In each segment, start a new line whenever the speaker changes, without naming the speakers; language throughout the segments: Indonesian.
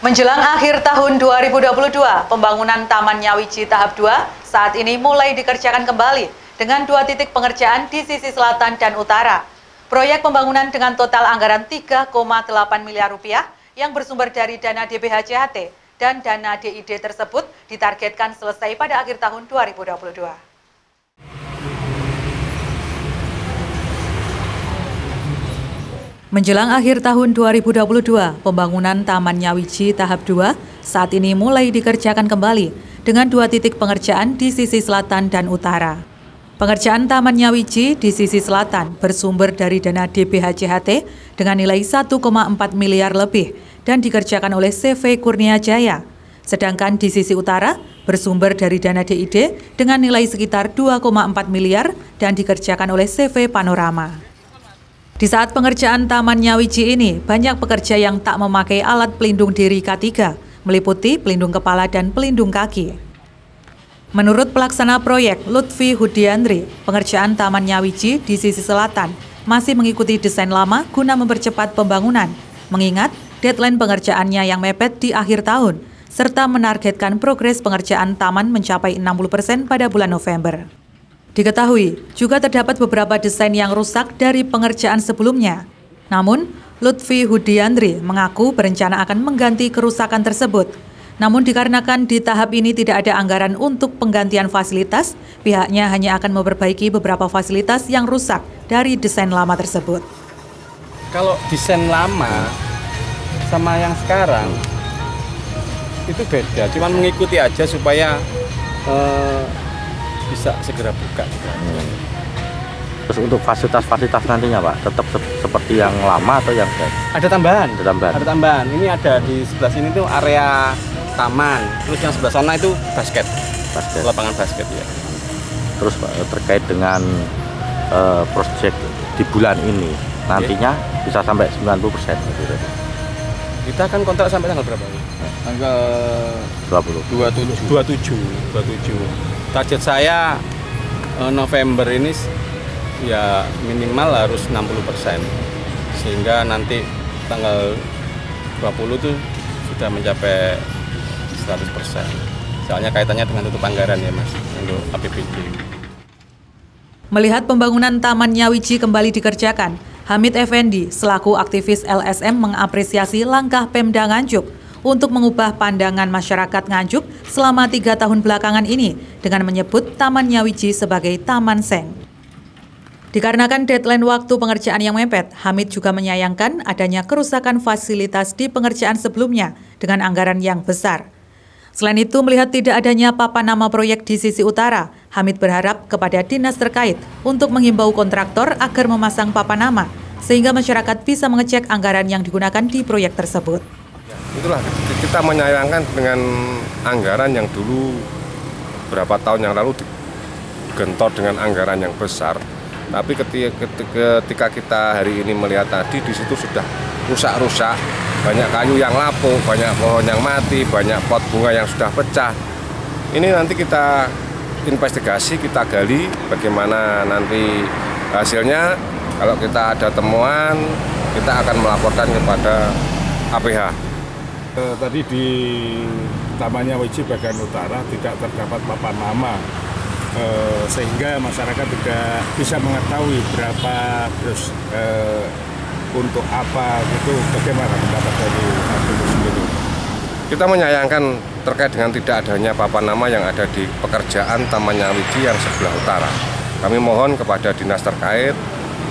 Menjelang akhir tahun 2022, pembangunan Taman Nyawiji tahap 2 saat ini mulai dikerjakan kembali dengan 2 titik pengerjaan di sisi selatan dan utara. Proyek pembangunan dengan total anggaran 3,8 miliar rupiah yang bersumber dari dana DBHJHT dan dana DID tersebut ditargetkan selesai pada akhir tahun 2022. Menjelang akhir tahun 2022, pembangunan Taman Nyawiji tahap 2 saat ini mulai dikerjakan kembali dengan 2 titik pengerjaan di sisi selatan dan utara. Pengerjaan Taman Nyawiji di sisi selatan bersumber dari dana DBHJHT dengan nilai 1,4 miliar lebih dan dikerjakan oleh CV Kurnia Jaya. Sedangkan di sisi utara bersumber dari dana DID dengan nilai sekitar 2,4 miliar dan dikerjakan oleh CV Panorama. Di saat pengerjaan Taman Nyawiji ini, banyak pekerja yang tak memakai alat pelindung diri K3, meliputi pelindung kepala dan pelindung kaki. Menurut pelaksana proyek Lutfi Hudiandri, pengerjaan Taman Nyawiji di sisi selatan masih mengikuti desain lama guna mempercepat pembangunan, mengingat deadline pengerjaannya yang mepet di akhir tahun, serta menargetkan progres pengerjaan taman mencapai 60% pada bulan November. Diketahui, juga terdapat beberapa desain yang rusak dari pengerjaan sebelumnya. Namun, Lutfi Hudiandri mengaku berencana akan mengganti kerusakan tersebut. Namun dikarenakan di tahap ini tidak ada anggaran untuk penggantian fasilitas, pihaknya hanya akan memperbaiki beberapa fasilitas yang rusak dari desain lama tersebut.
Kalau desain lama sama yang sekarang, itu beda. Cuman mengikuti aja supaya bisa segera buka.
Terus untuk fasilitas-fasilitas nantinya Pak, tetap seperti yang lama atau yang baru?
Ada tambahan.
Ada tambahan.
Ada tambahan. Ini ada di sebelah sini tuh area taman. Terus yang sebelah sana itu basket. Lapangan basket ya.
Terus Pak, terkait dengan proyek di bulan ini, nantinya bisa sampai 90%. Gitu.
Kita akan kontrak sampai tanggal berapa? Tanggal 27. Target saya November ini ya minimal harus 60%, sehingga nanti tanggal 20 tuh sudah mencapai 100%. Soalnya kaitannya dengan tutup anggaran ya Mas, untuk APBD.
Melihat pembangunan Taman Nyawiji kembali dikerjakan, Hamid Effendi selaku aktivis LSM mengapresiasi langkah Pemda Nganjuk untuk mengubah pandangan masyarakat Nganjuk selama 3 tahun belakangan ini dengan menyebut Taman Nyawiji sebagai Taman Seng. Dikarenakan deadline waktu pengerjaan yang mepet, Hamid juga menyayangkan adanya kerusakan fasilitas di pengerjaan sebelumnya dengan anggaran yang besar. Selain itu, melihat tidak adanya papan nama proyek di sisi utara, Hamid berharap kepada dinas terkait untuk menghimbau kontraktor agar memasang papan nama, sehingga masyarakat bisa mengecek anggaran yang digunakan di proyek tersebut.
Itulah kita menyayangkan dengan anggaran yang dulu berapa tahun yang lalu digentor dengan anggaran yang besar. Tapi ketika kita hari ini melihat tadi, di situ sudah rusak-rusak, banyak kayu yang lapuk, banyak pohon yang mati, banyak pot bunga yang sudah pecah. Ini nanti kita investigasi, kita gali bagaimana nanti hasilnya. Kalau kita ada temuan, kita akan melaporkan kepada APH.
Tadi di Taman Nyawiji bagian utara tidak terdapat papan nama, sehingga masyarakat juga bisa mengetahui berapa, terus untuk apa gitu. Bagaimana pendapat dari aktivis sendiri?
Kita menyayangkan terkait dengan tidak adanya papan nama yang ada di pekerjaan Taman Nyawiji yang sebelah utara. Kami mohon kepada dinas terkait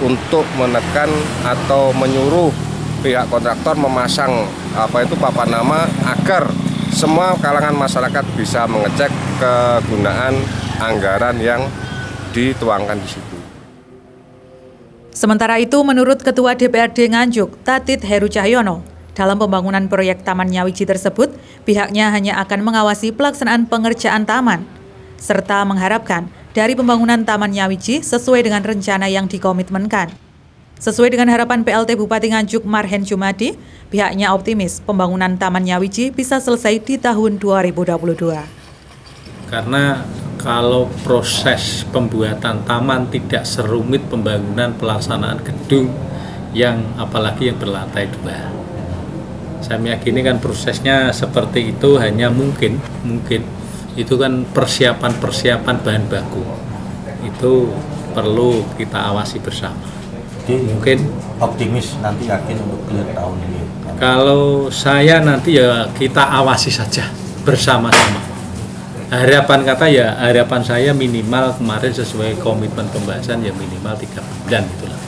untuk menekan atau menyuruh pihak kontraktor memasang papan nama agar semua kalangan masyarakat bisa mengecek kegunaan anggaran yang dituangkan di situ.
Sementara itu, menurut Ketua DPRD Nganjuk, Tatit Heru Cahyono, dalam pembangunan proyek Taman Nyawiji tersebut, pihaknya hanya akan mengawasi pelaksanaan pengerjaan taman, serta mengharapkan dari pembangunan Taman Nyawiji sesuai dengan rencana yang dikomitmenkan. Sesuai dengan harapan PLT Bupati Nganjuk Marhen Jumadi, pihaknya optimis pembangunan Taman Nyawiji bisa selesai di tahun 2022.
Karena kalau proses pembuatan taman tidak serumit pembangunan pelaksanaan gedung yang apalagi yang berlantai 2. Saya meyakini kan prosesnya seperti itu hanya mungkin itu kan persiapan bahan baku. Itu perlu kita awasi bersama.
Jadi
Mungkin
optimis nanti yakin untuk clear tahun ini.
kalau saya nanti ya kita awasi saja bersama-sama. Harapan saya minimal kemarin sesuai komitmen pembahasan ya minimal 3 bulan itulah.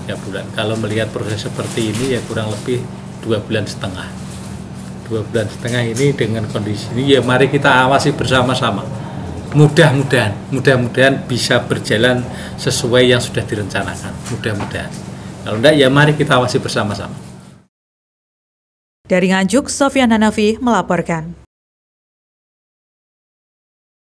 3 bulan. Kalau melihat proses seperti ini ya kurang lebih 2,5 bulan. 2,5 bulan ini dengan kondisi ini ya mari kita awasi bersama-sama. Mudah-mudahan bisa berjalan sesuai yang sudah direncanakan. Mudah-mudahan. Kalau enggak ya mari kita awasi bersama-sama.
Dari Nganjuk, Sofyan Hanafi melaporkan.